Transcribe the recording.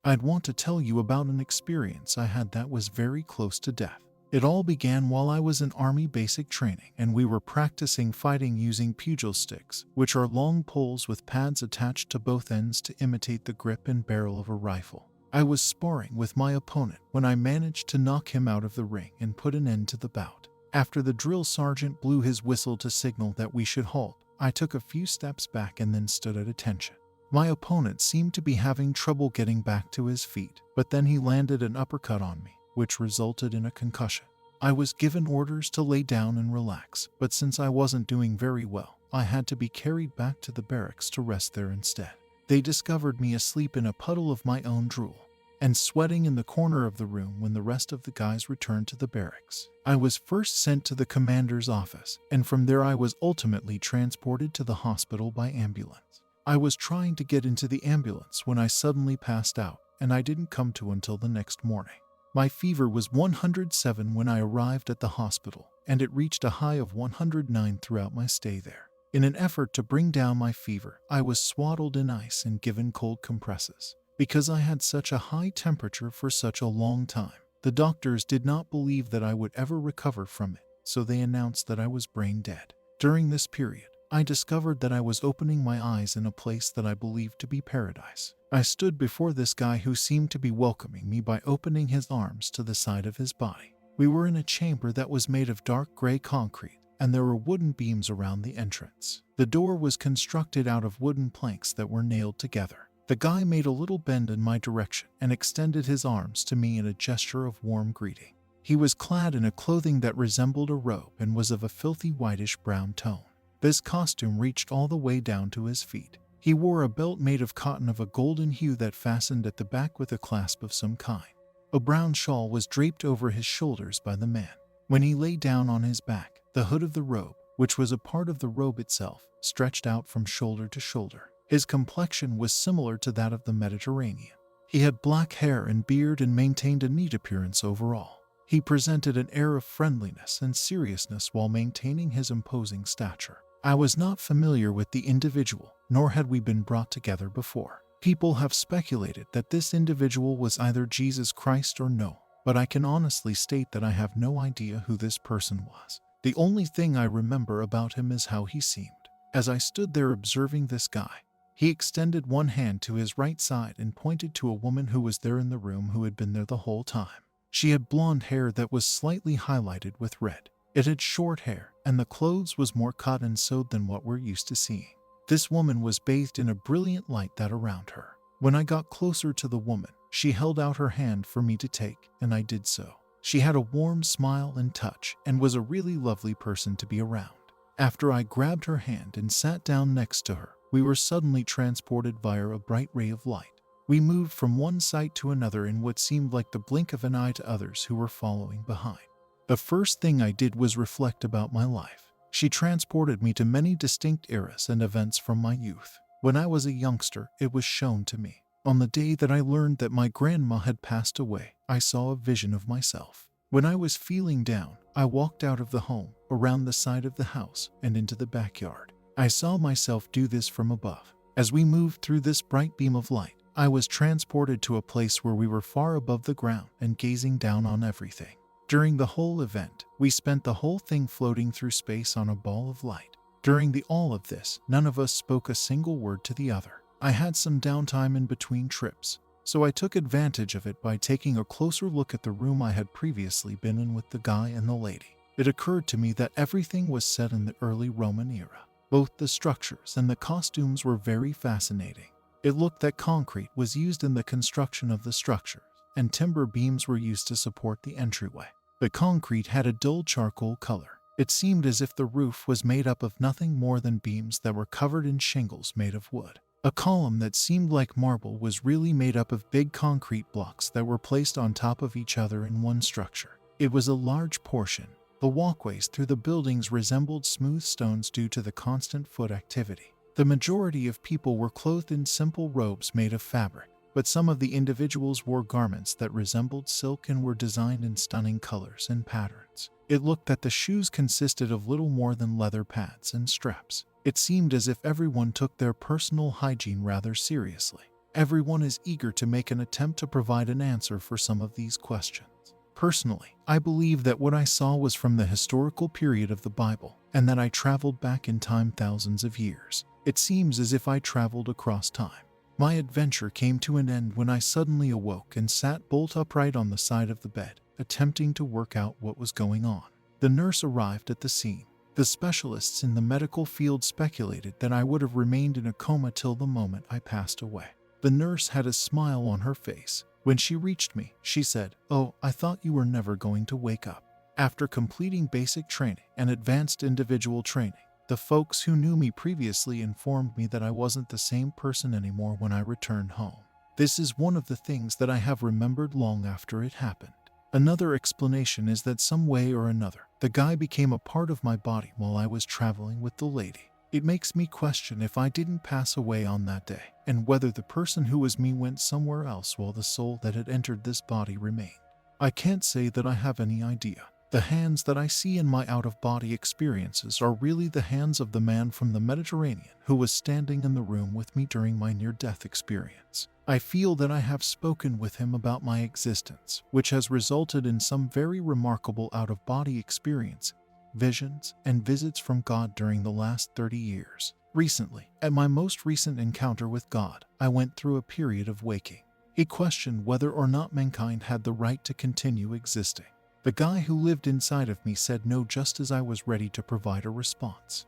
I'd want to tell you about an experience I had that was very close to death. It all began while I was in Army basic training and we were practicing fighting using pugil sticks, which are long poles with pads attached to both ends to imitate the grip and barrel of a rifle. I was sparring with my opponent when I managed to knock him out of the ring and put an end to the bout. After the drill sergeant blew his whistle to signal that we should halt, I took a few steps back and then stood at attention. My opponent seemed to be having trouble getting back to his feet, but then he landed an uppercut on me, which resulted in a concussion. I was given orders to lay down and relax, but since I wasn't doing very well, I had to be carried back to the barracks to rest there instead. They discovered me asleep in a puddle of my own drool and sweating in the corner of the room when the rest of the guys returned to the barracks. I was first sent to the commander's office, and from there I was ultimately transported to the hospital by ambulance. I was trying to get into the ambulance when I suddenly passed out, and I didn't come to until the next morning. My fever was 107 when I arrived at the hospital, and it reached a high of 109 throughout my stay there. In an effort to bring down my fever, I was swaddled in ice and given cold compresses. Because I had such a high temperature for such a long time, the doctors did not believe that I would ever recover from it, so they announced that I was brain dead. During this period, I discovered that I was opening my eyes in a place that I believed to be paradise. I stood before this guy who seemed to be welcoming me by opening his arms to the side of his body. We were in a chamber that was made of dark gray concrete, and there were wooden beams around the entrance. The door was constructed out of wooden planks that were nailed together. The guy made a little bend in my direction and extended his arms to me in a gesture of warm greeting. He was clad in a clothing that resembled a robe and was of a filthy whitish brown tone. This costume reached all the way down to his feet. He wore a belt made of cotton of a golden hue that fastened at the back with a clasp of some kind. A brown shawl was draped over his shoulders by the man. When he lay down on his back, the hood of the robe, which was a part of the robe itself, stretched out from shoulder to shoulder. His complexion was similar to that of the Mediterranean. He had black hair and beard and maintained a neat appearance overall. He presented an air of friendliness and seriousness while maintaining his imposing stature. I was not familiar with the individual, nor had we been brought together before. People have speculated that this individual was either Jesus Christ or no, but I can honestly state that I have no idea who this person was. The only thing I remember about him is how he seemed. As I stood there observing this guy, he extended one hand to his right side and pointed to a woman who was there in the room who had been there the whole time. She had blonde hair that was slightly highlighted with red. It had short hair, and the clothes was more cotton sewed than what we're used to seeing. This woman was bathed in a brilliant light that around her. When I got closer to the woman, she held out her hand for me to take, and I did so. She had a warm smile and touch, and was a really lovely person to be around. After I grabbed her hand and sat down next to her, we were suddenly transported via a bright ray of light. We moved from one sight to another in what seemed like the blink of an eye to others who were following behind. The first thing I did was reflect about my life. She transported me to many distinct eras and events from my youth. When I was a youngster, it was shown to me. On the day that I learned that my grandma had passed away, I saw a vision of myself. When I was feeling down, I walked out of the home, around the side of the house, and into the backyard. I saw myself do this from above. As we moved through this bright beam of light, I was transported to a place where we were far above the ground and gazing down on everything. During the whole event, we spent the whole thing floating through space on a ball of light. During all of this, none of us spoke a single word to the other. I had some downtime in between trips, so I took advantage of it by taking a closer look at the room I had previously been in with the guy and the lady. It occurred to me that everything was set in the early Roman era. Both the structures and the costumes were very fascinating. It looked that concrete was used in the construction of the structures, and timber beams were used to support the entryway. The concrete had a dull charcoal color. It seemed as if the roof was made up of nothing more than beams that were covered in shingles made of wood. A column that seemed like marble was really made up of big concrete blocks that were placed on top of each other in one structure. It was a large portion. The walkways through the buildings resembled smooth stones due to the constant foot activity. The majority of people were clothed in simple robes made of fabric, but some of the individuals wore garments that resembled silk and were designed in stunning colors and patterns. It looked that the shoes consisted of little more than leather pads and straps. It seemed as if everyone took their personal hygiene rather seriously. Everyone is eager to make an attempt to provide an answer for some of these questions. Personally, I believe that what I saw was from the historical period of the Bible, and that I traveled back in time thousands of years. It seems as if I traveled across time. My adventure came to an end when I suddenly awoke and sat bolt upright on the side of the bed, attempting to work out what was going on. The nurse arrived at the scene. The specialists in the medical field speculated that I would have remained in a coma till the moment I passed away. The nurse had a smile on her face. When she reached me, she said, "Oh, I thought you were never going to wake up." After completing basic training and advanced individual training, the folks who knew me previously informed me that I wasn't the same person anymore when I returned home. This is one of the things that I have remembered long after it happened. Another explanation is that some way or another, the guy became a part of my body while I was traveling with the lady. It makes me question if I didn't pass away on that day, and whether the person who was me went somewhere else while the soul that had entered this body remained. I can't say that I have any idea. The hands that I see in my out-of-body experiences are really the hands of the man from the Mediterranean who was standing in the room with me during my near-death experience. I feel that I have spoken with him about my existence, which has resulted in some very remarkable out-of-body experience, visions, and visits from God during the last 30 years. Recently, at my most recent encounter with God, I went through a period of waking. He questioned whether or not mankind had the right to continue existing. The guy who lived inside of me said no just as I was ready to provide a response.